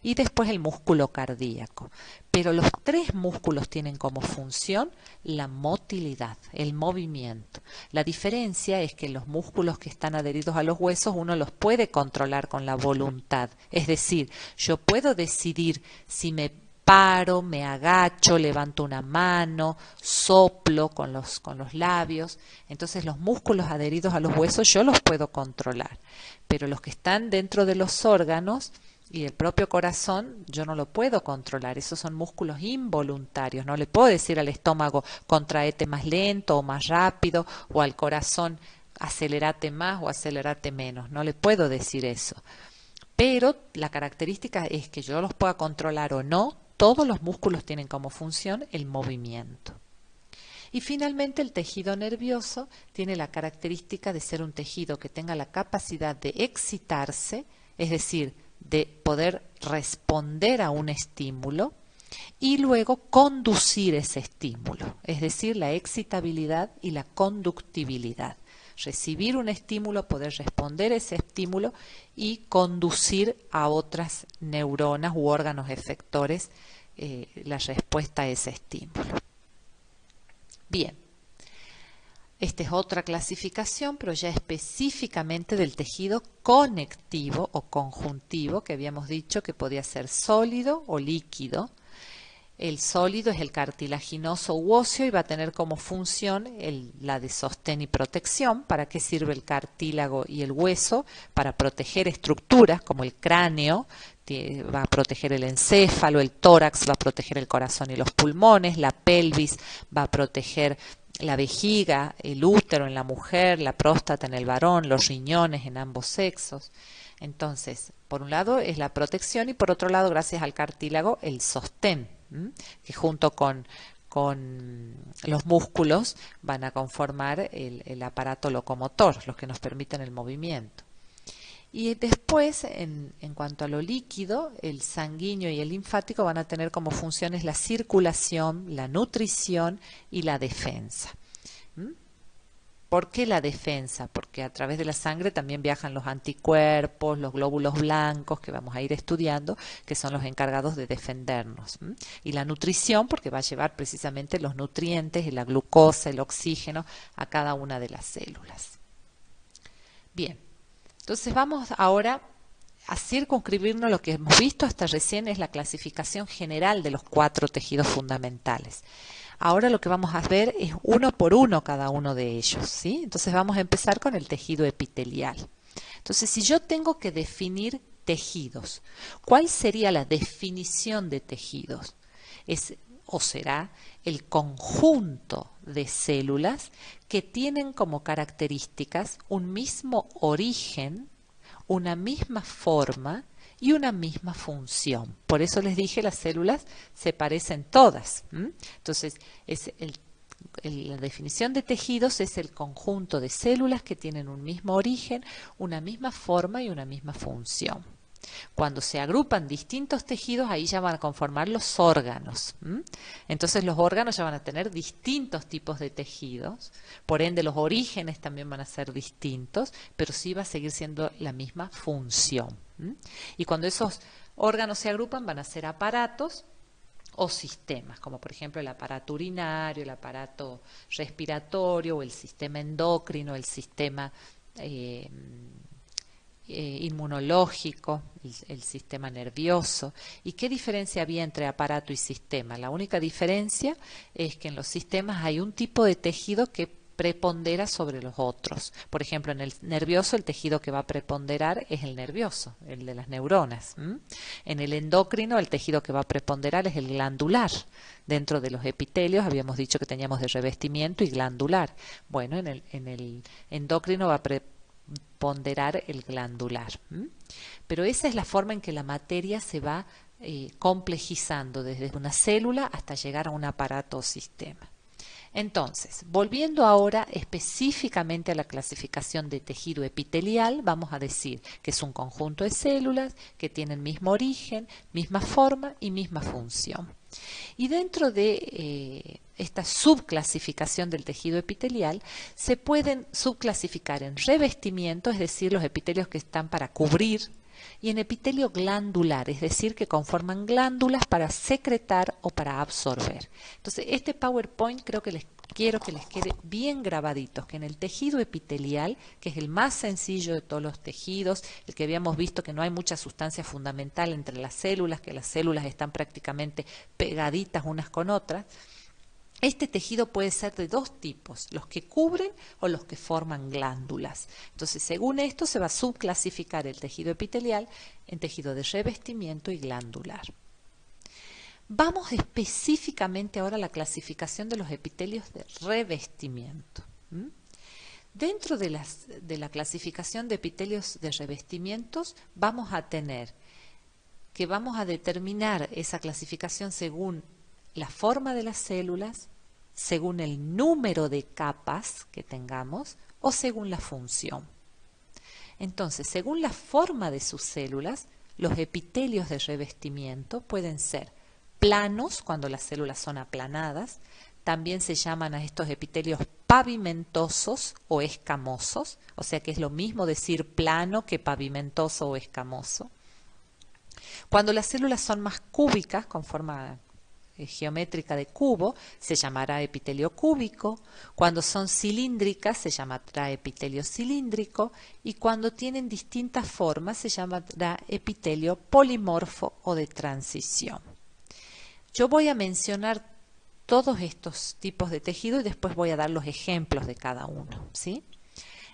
y después el músculo cardíaco. Pero los tres músculos tienen como función la motilidad, el movimiento. La diferencia es que los músculos que están adheridos a los huesos uno los puede controlar con la voluntad. Es decir, yo puedo decidir si me paro, me agacho, levanto una mano, soplo con los labios. Entonces los músculos adheridos a los huesos yo los puedo controlar. Pero los que están dentro de los órganos y el propio corazón yo no lo puedo controlar. Esos son músculos involuntarios. No le puedo decir al estómago contraete más lento o más rápido, o al corazón acelerate más o acelerate menos. No le puedo decir eso. Pero la característica es que yo los pueda controlar o no. Todos los músculos tienen como función el movimiento. Y finalmente el tejido nervioso tiene la característica de ser un tejido que tenga la capacidad de excitarse, es decir, de poder responder a un estímulo y luego conducir ese estímulo, es decir, la excitabilidad y la conductibilidad. Recibir un estímulo, poder responder a ese estímulo y conducir a otras neuronas u órganos efectores la respuesta a ese estímulo. Bien, esta es otra clasificación, pero ya específicamente del tejido conectivo o conjuntivo, que habíamos dicho que podía ser sólido o líquido. El sólido es el cartilaginoso u óseo y va a tener como función la de sostén y protección. ¿Para qué sirve el cartílago y el hueso? Para proteger estructuras como el cráneo, va a proteger el encéfalo, el tórax va a proteger el corazón y los pulmones, la pelvis va a proteger la vejiga, el útero en la mujer, la próstata en el varón, los riñones en ambos sexos. Entonces, por un lado es la protección y por otro lado, gracias al cartílago, el sostén, que junto con los músculos van a conformar el aparato locomotor, los que nos permiten el movimiento. Y después, en cuanto a lo líquido, el sanguíneo y el linfático van a tener como funciones la circulación, la nutrición y la defensa. ¿Por qué la defensa? Porque a través de la sangre también viajan los anticuerpos, los glóbulos blancos, que vamos a ir estudiando, que son los encargados de defendernos. Y la nutrición, porque va a llevar precisamente los nutrientes y la glucosa, el oxígeno a cada una de las células. Bien, entonces vamos ahora a circunscribirnos. Lo que hemos visto hasta recién es la clasificación general de los 4 tejidos fundamentales. Ahora lo que vamos a ver es uno por uno cada uno de ellos, ¿sí? Entonces vamos a empezar con el tejido epitelial. Entonces, si yo tengo que definir tejidos, ¿cuál sería la definición de tejidos? O será el conjunto de células que tienen como características un mismo origen, una misma forma y una misma función. Por eso les dije, las células se parecen todas. Entonces, la definición de tejidos es el conjunto de células que tienen un mismo origen, una misma forma y una misma función. Cuando se agrupan distintos tejidos, ahí ya van a conformar los órganos. Entonces los órganos ya van a tener distintos tipos de tejidos, por ende los orígenes también van a ser distintos, pero sí va a seguir siendo la misma función. Y cuando esos órganos se agrupan van a ser aparatos o sistemas, como por ejemplo el aparato urinario, el aparato respiratorio, o el sistema endocrino, el sistema inmunológico, el sistema nervioso. ¿Y qué diferencia había entre aparato y sistema? La única diferencia es que en los sistemas hay un tipo de tejido que prepondera sobre los otros. Por ejemplo, en el nervioso el tejido que va a preponderar es el nervioso, el de las neuronas. En el endocrino el tejido que va a preponderar es el glandular. Dentro de los epitelios habíamos dicho que teníamos de revestimiento y glandular. Bueno, en el endocrino va a preponderar el glandular. Pero esa es la forma en que la materia se va complejizando desde una célula hasta llegar a un aparato o sistema. Entonces, volviendo ahora específicamente a la clasificación de tejido epitelial, vamos a decir que es un conjunto de células que tienen mismo origen, misma forma y misma función. Y dentro de esta subclasificación del tejido epitelial se pueden subclasificar en revestimiento, es decir, los epitelios que están para cubrir, y en epitelio glandular, es decir, que conforman glándulas para secretar o para absorber. Entonces, este PowerPoint creo que quiero que les quede bien grabaditos, que en el tejido epitelial, que es el más sencillo de todos los tejidos, el que habíamos visto que no hay mucha sustancia fundamental entre las células, que las células están prácticamente pegaditas unas con otras, este tejido puede ser de dos tipos, los que cubren o los que forman glándulas. Entonces, según esto, se va a subclasificar el tejido epitelial en tejido de revestimiento y glandular. Vamos específicamente ahora a la clasificación de los epitelios de revestimiento. Dentro de la clasificación de epitelios de revestimientos, vamos a tener que vamos a determinar esa clasificación según la forma de las células, según el número de capas que tengamos o según la función. Entonces, según la forma de sus células, los epitelios de revestimiento pueden ser planos, cuando las células son aplanadas. También se llaman a estos epitelios pavimentosos o escamosos, o sea que es lo mismo decir plano que pavimentoso o escamoso. Cuando las células son más cúbicas, con forma geométrica de cubo, se llamará epitelio cúbico. Cuando son cilíndricas, se llamará epitelio cilíndrico. Y cuando tienen distintas formas, se llamará epitelio polimorfo o de transición. Yo voy a mencionar todos estos tipos de tejido y después voy a dar los ejemplos de cada uno, ¿sí?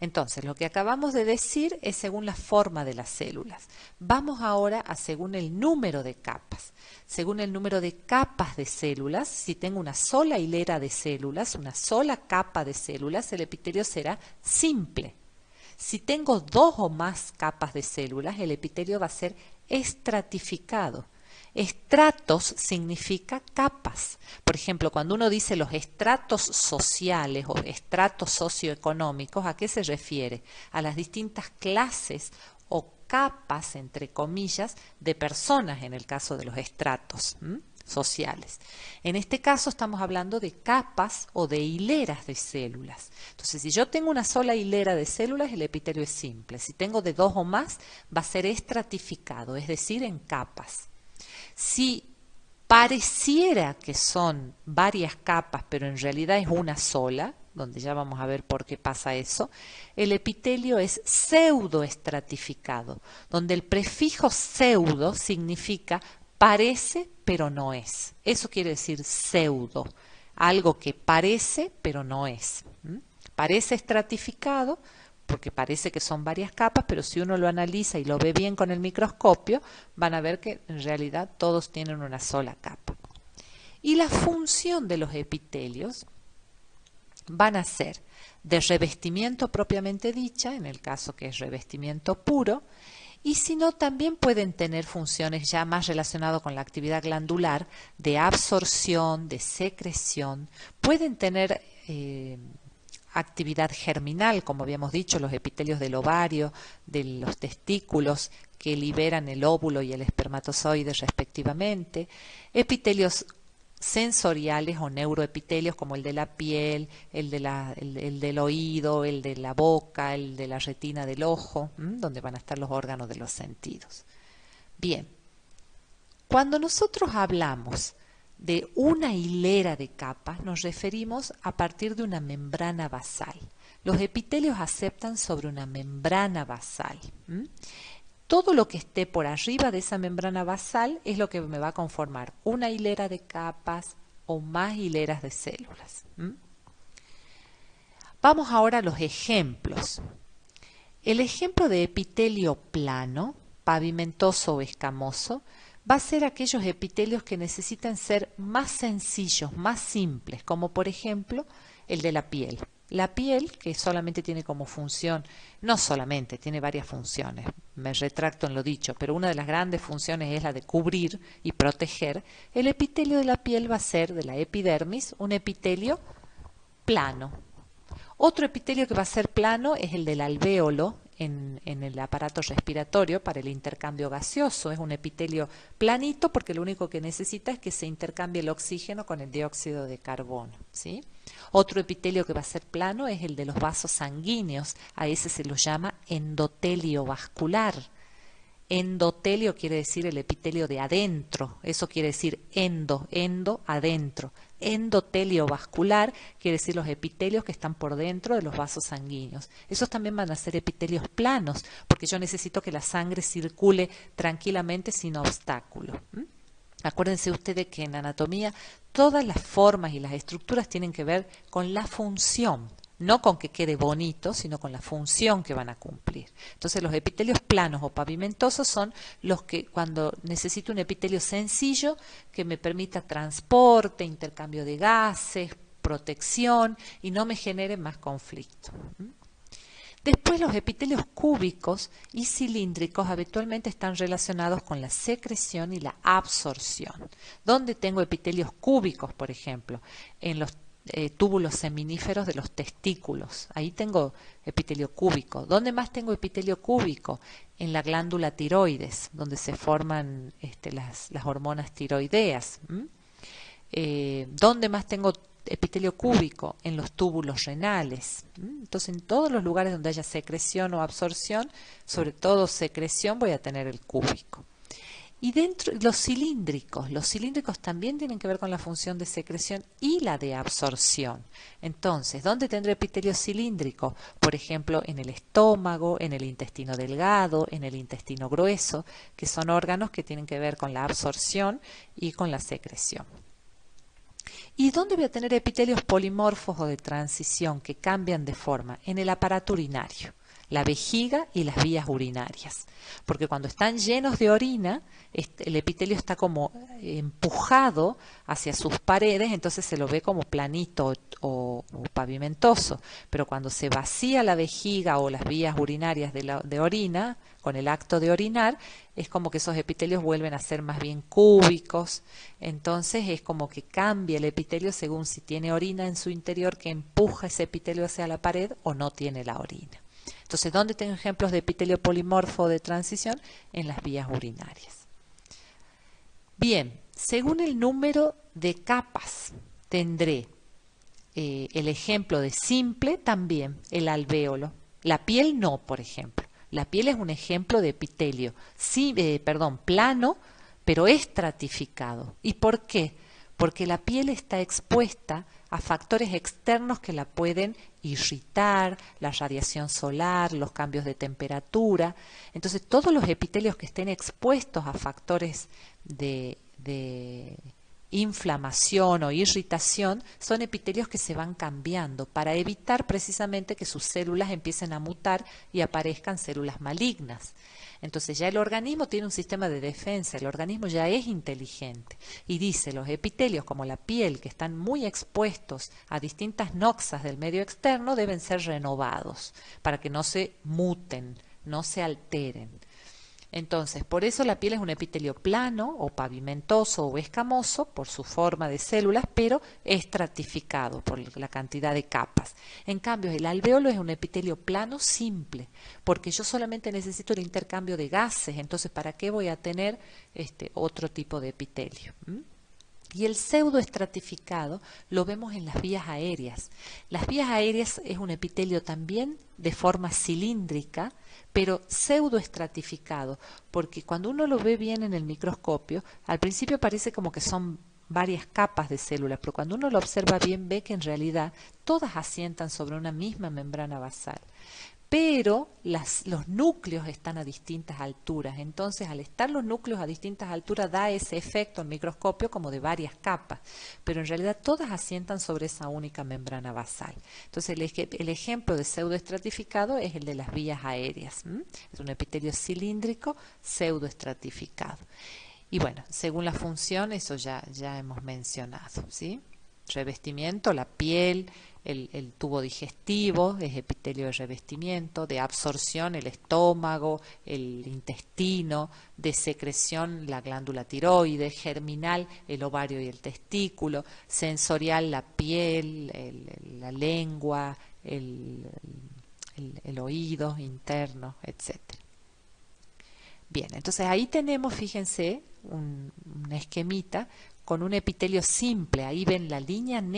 Entonces, lo que acabamos de decir es según la forma de las células. Vamos ahora a según el número de capas. Según el número de capas de células, si tengo una sola hilera de células, una sola capa de células, el epitelio será simple. Si tengo dos o más capas de células, el epitelio va a ser estratificado. Estratos significa capas. Por ejemplo, cuando uno dice los estratos sociales o estratos socioeconómicos, ¿a qué se refiere? A las distintas clases o capas, entre comillas, de personas en el caso de los estratos sociales. En este caso estamos hablando de capas o de hileras de células. Entonces, si yo tengo una sola hilera de células, el epitelio es simple. Si tengo de dos o más, va a ser estratificado, es decir, en capas. Si pareciera que son varias capas, pero en realidad es una sola, donde ya vamos a ver por qué pasa eso, el epitelio es pseudoestratificado, donde el prefijo pseudo significa parece pero no es. Eso quiere decir pseudo, algo que parece pero no es. Parece estratificado porque parece que son varias capas, pero si uno lo analiza y lo ve bien con el microscopio, van a ver que en realidad todos tienen una sola capa. Y la función de los epitelios van a ser de revestimiento propiamente dicha, en el caso que es revestimiento puro, y si no, también pueden tener funciones ya más relacionadas con la actividad glandular, de absorción, de secreción, pueden tener actividad germinal, como habíamos dicho, los epitelios del ovario, de los testículos que liberan el óvulo y el espermatozoide respectivamente, epitelios sensoriales o neuroepitelios como el de la piel, el del oído, el de la boca, el de la retina del ojo, donde van a estar los órganos de los sentidos. Bien, cuando nosotros hablamos de una hilera de capas, nos referimos a partir de una membrana basal. Los epitelios aceptan sobre una membrana basal. Todo lo que esté por arriba de esa membrana basal es lo que me va a conformar una hilera de capas o más hileras de células. Vamos ahora a los ejemplos. El ejemplo de epitelio plano, pavimentoso o escamoso, va a ser aquellos epitelios que necesitan ser más sencillos, más simples, como por ejemplo el de la piel. La piel, que solamente tiene como función, no solamente, tiene varias funciones, me retracto en lo dicho, pero una de las grandes funciones es la de cubrir y proteger. El epitelio de la piel va a ser, de la epidermis, un epitelio plano. Otro epitelio que va a ser plano es el del alvéolo en el aparato respiratorio para el intercambio gaseoso. Es un epitelio planito porque lo único que necesita es que se intercambie el oxígeno con el dióxido de carbono, ¿sí? Otro epitelio que va a ser plano es el de los vasos sanguíneos. A ese se lo llama endotelio vascular. Endotelio quiere decir el epitelio de adentro, eso quiere decir endo, adentro. Endotelio vascular quiere decir los epitelios que están por dentro de los vasos sanguíneos. Esos también van a ser epitelios planos, porque yo necesito que la sangre circule tranquilamente sin obstáculo. Acuérdense ustedes que en anatomía todas las formas y las estructuras tienen que ver con la función, no con que quede bonito, sino con la función que van a cumplir. Entonces los epitelios planos o pavimentosos son los que cuando necesito un epitelio sencillo que me permita transporte, intercambio de gases, protección y no me genere más conflicto. Después los epitelios cúbicos y cilíndricos habitualmente están relacionados con la secreción y la absorción. ¿Dónde tengo epitelios cúbicos, por ejemplo? En los túbulos seminíferos de los testículos. Ahí tengo epitelio cúbico. ¿Dónde más tengo epitelio cúbico? En la glándula tiroides, donde se forman las hormonas tiroideas. ¿Dónde más tengo epitelio cúbico? En los túbulos renales. Entonces, en todos los lugares donde haya secreción o absorción, sobre todo secreción, voy a tener el cúbico. Y dentro, los cilíndricos también tienen que ver con la función de secreción y la de absorción. Entonces, ¿dónde tendré epitelio cilíndrico? Por ejemplo, en el estómago, en el intestino delgado, en el intestino grueso, que son órganos que tienen que ver con la absorción y con la secreción. ¿Y dónde voy a tener epitelios polimorfos o de transición que cambian de forma? En el aparato urinario, la vejiga y las vías urinarias. Porque cuando están llenos de orina, el epitelio está como empujado hacia sus paredes, entonces se lo ve como planito o pavimentoso. Pero cuando se vacía la vejiga o las vías urinarias de orina, con el acto de orinar, es como que esos epitelios vuelven a ser más bien cúbicos. Entonces es como que cambia el epitelio según si tiene orina en su interior que empuja ese epitelio hacia la pared o no tiene la orina. Entonces, ¿dónde tengo ejemplos de epitelio polimorfo de transición? En las vías urinarias. Bien, según el número de capas, tendré el ejemplo de simple también, el alvéolo. La piel no, por ejemplo. La piel es un ejemplo de epitelio, sí, plano, pero estratificado. ¿Y por qué? Porque la piel está expuesta a factores externos que la pueden irritar, la radiación solar, los cambios de temperatura. Entonces, todos los epitelios que estén expuestos a factores de inflamación o irritación son epitelios que se van cambiando para evitar precisamente que sus células empiecen a mutar y aparezcan células malignas. Entonces ya el organismo tiene un sistema de defensa, el organismo ya es inteligente y dice los epitelios como la piel que están muy expuestos a distintas noxas del medio externo deben ser renovados para que no se muten, no se alteren. Entonces, por eso la piel es un epitelio plano o pavimentoso o escamoso por su forma de células, pero estratificado por la cantidad de capas. En cambio, el alvéolo es un epitelio plano simple, porque yo solamente necesito el intercambio de gases, entonces, ¿para qué voy a tener otro tipo de epitelio? Y el pseudoestratificado lo vemos en las vías aéreas. Las vías aéreas es un epitelio también de forma cilíndrica, pero pseudoestratificado, porque cuando uno lo ve bien en el microscopio, al principio parece como que son varias capas de células, pero cuando uno lo observa bien ve que en realidad todas asientan sobre una misma membrana basal. Pero los núcleos están a distintas alturas. Entonces, al estar los núcleos a distintas alturas, da ese efecto al microscopio como de varias capas. Pero en realidad todas asientan sobre esa única membrana basal. Entonces, el ejemplo de pseudoestratificado es el de las vías aéreas. Es un epitelio cilíndrico pseudoestratificado. Y bueno, según la función, eso ya hemos mencionado, ¿sí? Revestimiento, la piel, el tubo digestivo, es epitelio de revestimiento, de absorción, el estómago, el intestino, de secreción, la glándula tiroides, germinal, el ovario y el testículo, sensorial, la piel, la lengua, el oído interno, etc. Bien, entonces ahí tenemos, fíjense, un esquemita con un epitelio simple. Ahí ven la línea negra